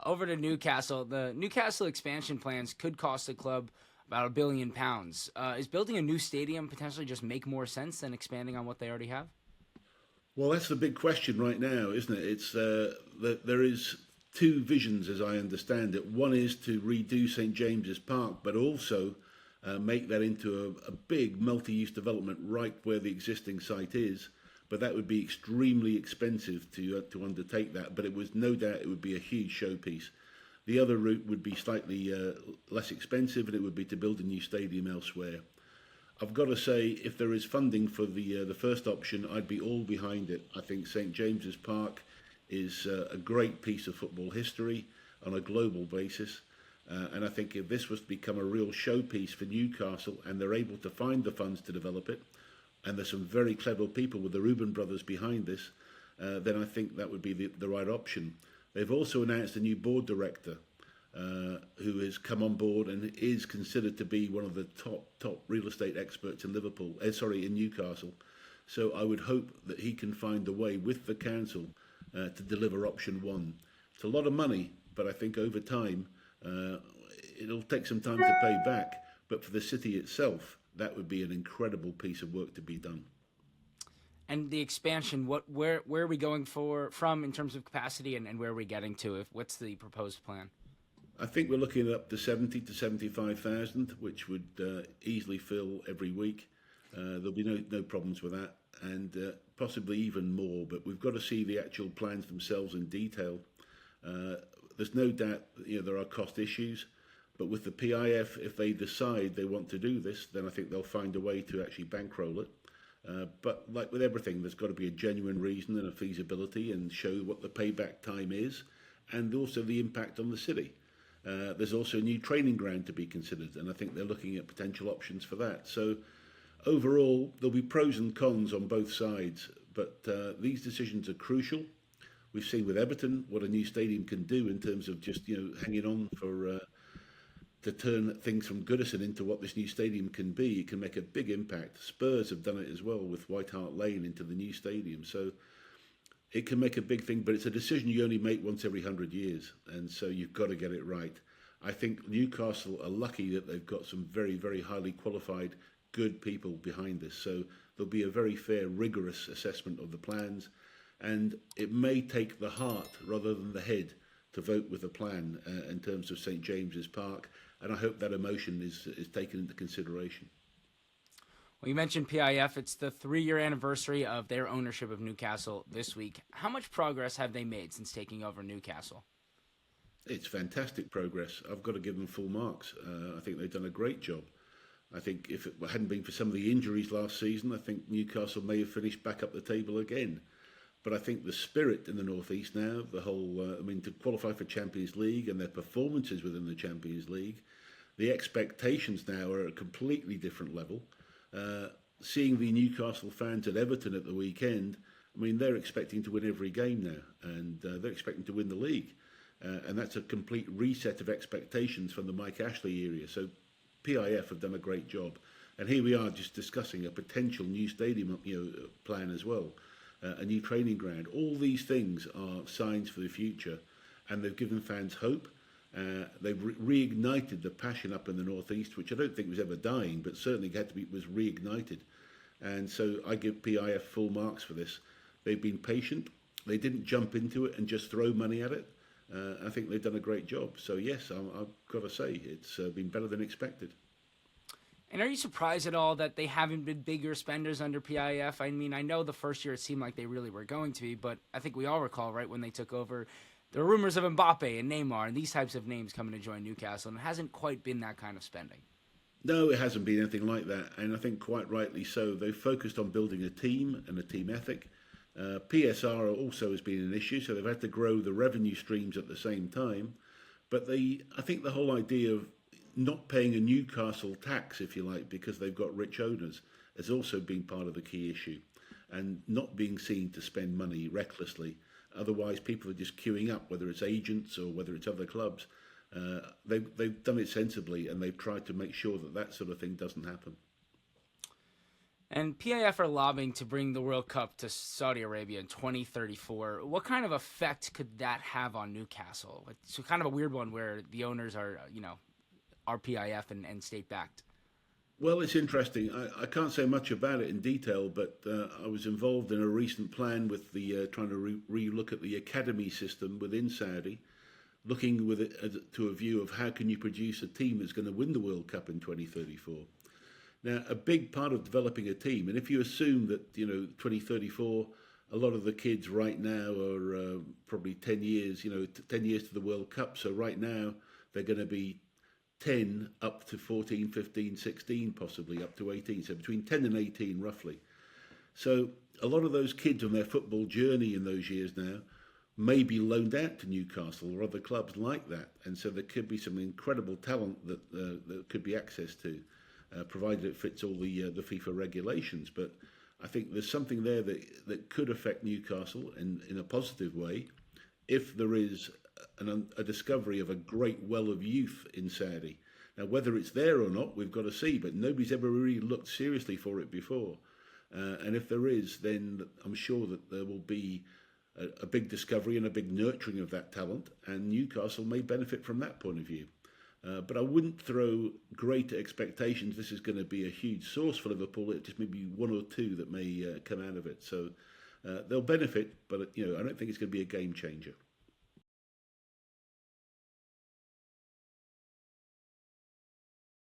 Over to Newcastle. The Newcastle expansion plans could cost the club about £1 billion. Is building a new stadium potentially just make more sense than expanding on what they already have? Well, that's the big question right now, isn't it? It's that there is two visions, as I understand it. One is to redo St James's Park, but also make that into a big multi-use development right where the existing site is. But that would be extremely expensive to undertake that. But it was no doubt it would be a huge showpiece. The other route would be slightly less expensive, and it would be to build a new stadium elsewhere. I've got to say, if there is funding for the first option, I'd be all behind it. I think St James's Park is a great piece of football history on a global basis. And I think if this was to become a real showpiece for Newcastle and they're able to find the funds to develop it, and there's some very clever people with the Reuben brothers behind this, then I think that would be the right option. They've also announced a new board director who has come on board and is considered to be one of the top real estate experts in in Newcastle. So I would hope that he can find a way with the council to deliver option one. It's a lot of money, but I think over time it'll take some time to pay back. But for the city itself, that would be an incredible piece of work to be done. And the expansion, where are we going from in terms of capacity, and where are we getting to? What's the proposed plan? I think we're looking at up to 70 to 75,000, which would easily fill every week. There'll be no problems with that, and possibly even more. But we've got to see the actual plans themselves in detail. There's no doubt there are cost issues, but with the PIF, if they decide they want to do this, then I think they'll find a way to actually bankroll it. But like with everything, there's got to be a genuine reason and a feasibility, and show what the payback time is, and also the impact on the city. There's also a new training ground to be considered, and I think they're looking at potential options for that. So overall, there'll be pros and cons on both sides, but these decisions are crucial. We've seen with Everton what a new stadium can do in terms of just hanging on for to turn things from Goodison into what this new stadium can be. It can make a big impact. Spurs have done it as well with White Hart Lane into the new stadium. So it can make a big thing, but it's a decision you only make once every 100 years. And so you've got to get it right. I think Newcastle are lucky that they've got some very, very highly qualified, good people behind this. So there'll be a very fair, rigorous assessment of the plans. And it may take the heart rather than the head to vote with a plan in terms of St James's Park. And I hope that emotion is taken into consideration. Well, you mentioned PIF. It's the 3-year anniversary of their ownership of Newcastle this week. How much progress have they made since taking over Newcastle? It's fantastic progress. I've got to give them full marks. I think they've done a great job. I think if it hadn't been for some of the injuries last season, I think Newcastle may have finished back up the table again. But I think the spirit in the North East now, the whole, to qualify for Champions League and their performances within the Champions League, the expectations now are at a completely different level. Seeing the Newcastle fans at Everton at the weekend, they're expecting to win every game now, and they're expecting to win the league. And that's a complete reset of expectations from the Mike Ashley era. So PIF have done a great job. And here we are just discussing a potential new stadium plan as well. A new training ground. All these things are signs for the future, and they've given fans hope. They've reignited the passion up in the northeast, which I don't think was ever dying, but certainly was reignited. And so I give PIF full marks for this. They've been patient. They didn't jump into it and just throw money at it. I think they've done a great job. So yes, I've got to say it's been better than expected. And are you surprised at all that they haven't been bigger spenders under PIF? I know the first year it seemed like they really were going to be, but I think we all recall, right, when they took over, there were rumors of Mbappe and Neymar and these types of names coming to join Newcastle, and it hasn't quite been that kind of spending. No, it hasn't been anything like that, and I think quite rightly so. They've focused on building a team and a team ethic. PSR also has been an issue, so they've had to grow the revenue streams at the same time. But I think the whole idea of not paying a Newcastle tax, if you like, because they've got rich owners, has also been part of the key issue. And not being seen to spend money recklessly. Otherwise, people are just queuing up, whether it's agents or whether it's other clubs. They've done it sensibly, and they've tried to make sure that sort of thing doesn't happen. And PIF are lobbying to bring the World Cup to Saudi Arabia in 2034. What kind of effect could that have on Newcastle? It's kind of a weird one where the owners are, are PIF and state backed. Well, it's interesting. I can't say much about it in detail, but I was involved in a recent plan with the trying to re-look at the academy system within Saudi, looking with it to a view of how can you produce a team that's going to win the World Cup in 2034. Now, a big part of developing a team, and if you assume that 2034, a lot of the kids right now are probably 10 years, 10 years to the World Cup. So right now they're going to be 10 up to 14, 15, 16, possibly up to 18. So between 10 and 18, roughly. So a lot of those kids on their football journey in those years now may be loaned out to Newcastle or other clubs like that. And so there could be some incredible talent that could be accessed to, provided it fits all the FIFA regulations. But I think there's something there that could affect Newcastle in a positive way if there is a discovery of a great well of youth in Saudi. Now, whether it's there or not, we've got to see, but nobody's ever really looked seriously for it before. And if there is, then I'm sure that there will be a big discovery and a big nurturing of that talent, and Newcastle may benefit from that point of view. But I wouldn't throw great expectations. This is going to be a huge source for Liverpool. It just may be one or two that may come out of it. So they'll benefit, but I don't think it's going to be a game changer.